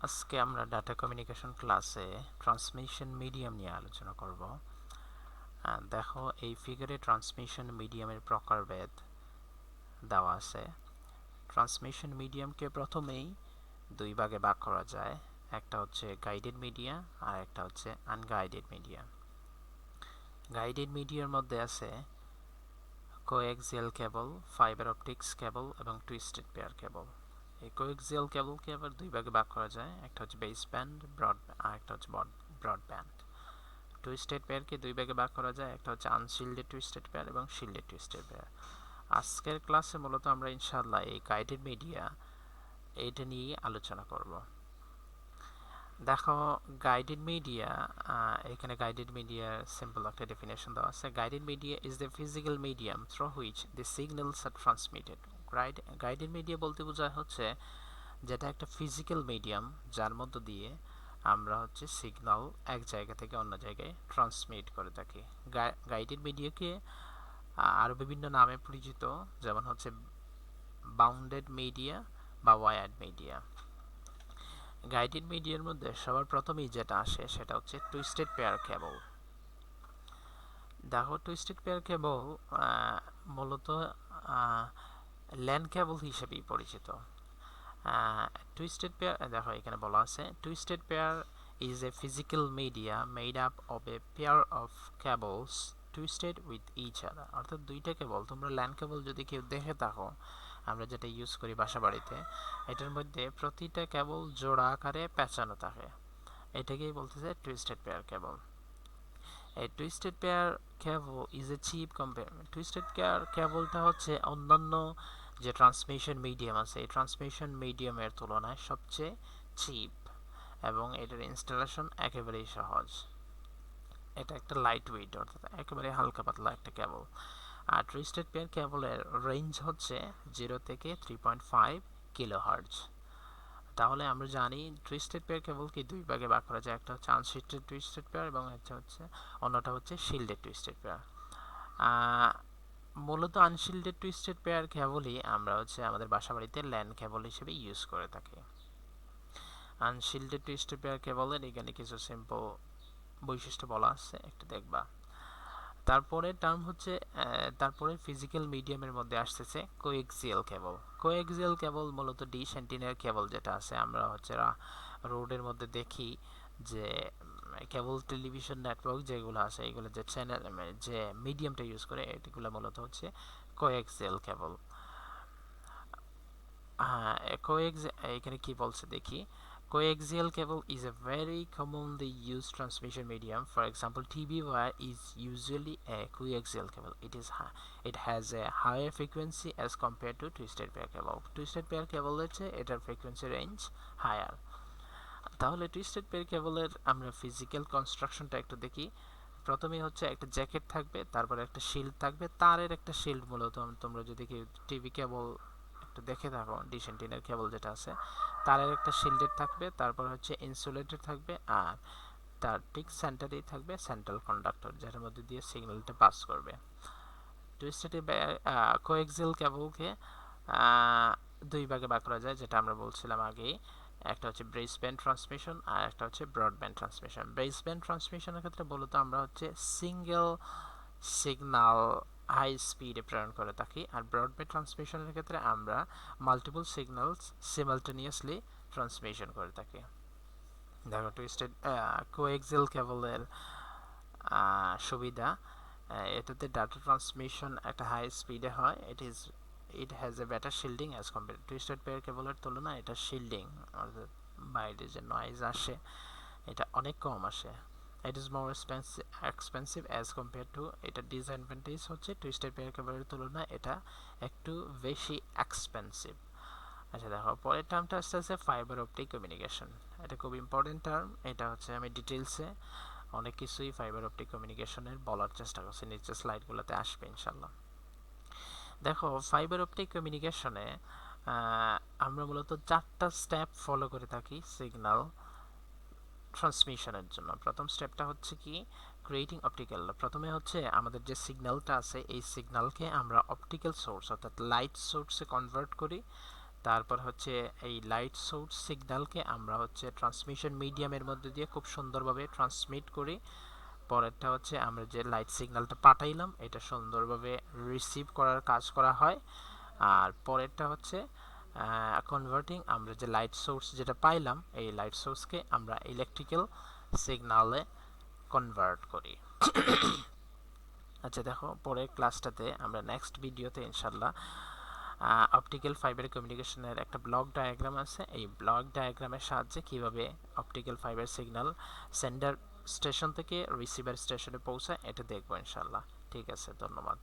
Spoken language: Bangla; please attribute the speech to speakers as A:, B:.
A: আজকে আমরা ডাটা কমিউনিকেশন ক্লাসে ট্রান্সমিশন মিডিয়াম নিয়ে আলোচনা করব। দেখো এই ফিগারে ট্রান্সমিশন মিডিয়ামের প্রকারভেদ দেওয়া আছে। ট্রান্সমিশন মিডিয়ামকে প্রথমেই দুই ভাগে ভাগ করা যায়, একটা হচ্ছে গাইডেড মিডিয়া আর একটা হচ্ছে আনগাইডেড মিডিয়া। গাইডেড মিডিয়ার মধ্যে আছে কোএক্সিয়াল কেবল, ফাইবার অপটিক্স কেবল এবং টুইস্টেড পেয়ার কেবল। এই কোএক্সিয়াল কেবলকে আবার দুই ভাগে ভাগ করা যায়, একটা হচ্ছে বেস ব্যান্ড আর একটা হচ্ছে ব্রডব্যান্ড। টুইস্টেড পেয়ারকে দুই ভাগে ভাগ করা যায়, একটা হচ্ছে আনশিল্ডেড টুইস্টেড পেয়ার এবং শিল্ডেড টুইস্টেড পেয়ার। আজকের ক্লাসে মূলত আমরা ইনশাআল্লাহ এই গাইডেড মিডিয়া এইটা নিয়েই আলোচনা করব। দেখো গাইডেড মিডিয়া, এখানে গাইডেড মিডিয়ার সিম্পল একটা ডেফিনেশন দেওয়া আছে। Guided media is the physical medium through which the signals are transmitted. Guided media বলতে বোঝায় হচ্ছে যেটা একটা ফিজিক্যাল মিডিয়াম যার মধ্য দিয়ে আমরা হচ্ছে সিগন্যাল এক জায়গা থেকে অন্য জায়গায় ট্রান্সমিট করে থাকি। গাইডেড মিডিয়াকে আরও বিভিন্ন নামে পরিচিত, যেমন হচ্ছে বাউন্ডেড মিডিয়া বা ওয়ায়ার্ড মিডিয়া। গাইডেড মিডিয়ার মধ্যে সবার প্রথমেই যেটা আসে সেটা হচ্ছে টুইস্টেড পেয়ার কেবল। দেখো টুইস্টেড পেয়ার কেবল মূলত ল্যান্ড কেবল হিসেবেই পরিচিত। টুইস্টেড পেয়ার, দেখো এখানে বলা আছে twisted pair is a physical media made up of a pair of cables twisted with each other। অর্থাৎ দুইটা কেবল, তোমরা ল্যান্ড কেবল যদি কেউ দেখে থাকো, আমরা যেটা ইউজ করি বাসা বাড়িতে, এটার মধ্যে প্রতিটা কেবল জোড়া আকারে পেঁচানো থাকে, এটাকেই বলতেছে টুইস্টেড পেয়ার কেবল। এই twisted pair cable is a cheap compare. Twisted pair কেবলটা হচ্ছে অন্যান্য যে ট্রান্সমিশন মিডিয়াম আছে এই ট্রান্সমিশন মিডিয়ামের তুলনায় সবচেয়ে চিপ এবং এটার ইনস্টলেশন একেবারেই সহজ। এটা একটা লাইট ওয়েট, অর্থাৎ একেবারে হালকা পাতলা একটা কেবল। আর টুইস্টেড পেয়ার কেবলের রেঞ্জ হচ্ছে 0 থেকে 3.5 কিলোহার্টজ। তাহলে আমরা জানি টুইস্টেড পেয়ার কেবলকে দুই ভাগে ভাগ করা যায়, একটা হচ্ছে আনশিল্ডেড টুইস্টেড পেয়ার এবং একটা হচ্ছে অন্যটা হচ্ছে শিল্ডেড টুইস্টেড পেয়ার। মূলত আনশিল্ডেড টুইস্টেড পেয়ার কেবলই আমরা হচ্ছে আমাদের বাসাবাড়িতে ল্যান্ড কেবল হিসেবে ইউজ করে থাকি। আনশিল্ডেড টুইস্টেড পেয়ার কেবলের এখানে কিছু সিম্পল বৈশিষ্ট্য বলা আছে, একটু দেখবা। তারপরে টার্ম হচ্ছে তারপরে ফিজিক্যাল মিডিয়ামের মধ্যে আসতেছে কোএক্সিয়াল কেবল। কোএক্সিয়াল কেবল মূলত ডিশ অ্যান্টিনার কেবল যেটা আছে আমরা হচ্ছে রোডের মধ্যে দেখি যে কেবল টেলিভিশন নেটওয়ার্ক যেগুলো আছে এগুলো যে চ্যানেল যে মিডিয়ামটা ইউজ করে এগুলো মূলত হচ্ছে কোএক্সিয়াল কেবল। এখানে কি বলছে দেখি। Coaxial cable is a very commonly used transmission medium. For example, TV wire is usually a coaxial cable. It has a higher frequency as compared to twisted pair cable. Twisted pair cable হচ্ছে এটার frequency range higher. তাহলে টুইস্টেড পেয়ার কেবলের আমরা ফিজিক্যাল কনস্ট্রাকশনটা একটু দেখি। প্রথমে হচ্ছে একটা জ্যাকেট থাকবে, তারপরে একটা শিল্ড থাকবে, তারের একটা শিল্ড। মূলত তোমরা যদি টিভি কেবল একটু দেখে থাকো, ডিশ অ্যান্টিনার কেবল যেটা আছে তারের একটা শিল্ডেড থাকবে, তারপর হচ্ছে ইনসুলেটেড থাকবে, আর তার ঠিক সেন্টারেই থাকবে সেন্ট্রাল কন্ডাক্টর যেটার মধ্যে দিয়ে সিগন্যালটা পাস করবে। টুইস্টেড কোএক্সিয়াল কেবলকে দুই ভাগে ভাগ করা যায়, যেটা আমরা বলছিলাম আগেই। একটা হচ্ছে ব্রেস ব্যান্ড ট্রান্সমিশন আর একটা হচ্ছে ব্রডব্যান্ড ট্রান্সমিশন। ব্রেস ব্যান্ড ট্রান্সমিশনের ক্ষেত্রে মূলত আমরা হচ্ছে সিঙ্গেল সিগন্যাল হাই স্পিডে প্রেরণ করে থাকি, আর ব্রডব্যান্ড ট্রান্সমিশনের ক্ষেত্রে আমরা মাল্টিপল সিগন্যালস সিমালটেনিয়াসলি ট্রান্সমিশন করে থাকি। দেখো টুইস্টেড কোএক্সিয়াল কেবলের সুবিধা, এটাতে ডাটা ট্রান্সমিশন একটা হাই স্পিডে হয়। It has a better shielding as compare twisted pair কেবলের তুলনায় এটা শিল্ডিং, অর্থাৎ বাইরে যে নয়েজ আসে এটা অনেক কম আসে। It is more expensive as compare to, এটা ডিসঅ্যাডভান্টেজ হচ্ছে টুইস্টেড পেয়ার কেবলের তুলনায় এটা একটু বেশি এক্সপেন্সিভ। আচ্ছা দেখো পরের টার্মটা আসছে ফাইবার অপটিক কমিউনিকেশন। এটা খুব ইম্পর্টেন্ট টার্ম, এটা হচ্ছে আমি ডিটেলসে অনেক কিছুই ফাইবার অপটিক কমিউনিকেশনের বলার চেষ্টা করছি, নিচের স্লাইডগুলোতে আসবে ইনশাল্লাহ। দেখো ফাইবার অপটিক কমিউনিকেশনে আমরা মূলত 4টা স্টেপ ফলো করে থাকি সিগন্যাল ট্রান্সমিশনের জন্য। প্রথম স্টেপটা হচ্ছে কি ক্রিয়েটিং অপটিক্যাল। প্রথমে হচ্ছে আমাদের যে সিগন্যালটা আছে এই সিগন্যালকে আমরা অপটিক্যাল সোর্স অর্থাৎ লাইট সোর্সে কনভার্ট করি, তারপর হচ্ছে এই লাইট সোর্স সিগন্যালকে আমরা হচ্ছে ট্রান্সমিশন মিডিয়ামের মধ্যে দিয়ে খুব সুন্দরভাবে ট্রান্সমিট করি। পরেরটা হচ্ছে আমরা যে লাইট সিগন্যালটা পাঠাইলাম এটা সুন্দরভাবে রিসিভ করার কাজ করা হয়। আর পরেরটা হচ্ছে কনভার্টিং, আমরা যে লাইট সোর্স যেটা পাইলাম এই লাইট সোর্সকে আমরা ইলেকট্রিক্যাল সিগন্যালে কনভার্ট করি। আচ্ছা দেখো, পরের ক্লাসটাতে আমরা নেক্সট ভিডিওতে ইনশাল্লাহ অপটিক্যাল ফাইবার কমিউনিকেশনের একটা ব্লক ডায়াগ্রাম আছে, এই ব্লক ডায়াগ্রামের সাহায্যে কিভাবে optical fibre signal sender station থেকে রিসিভার স্টেশনে পৌঁছায় এটা দেখবো ইনশাল্লাহ। ঠিক আছে, ধন্যবাদ।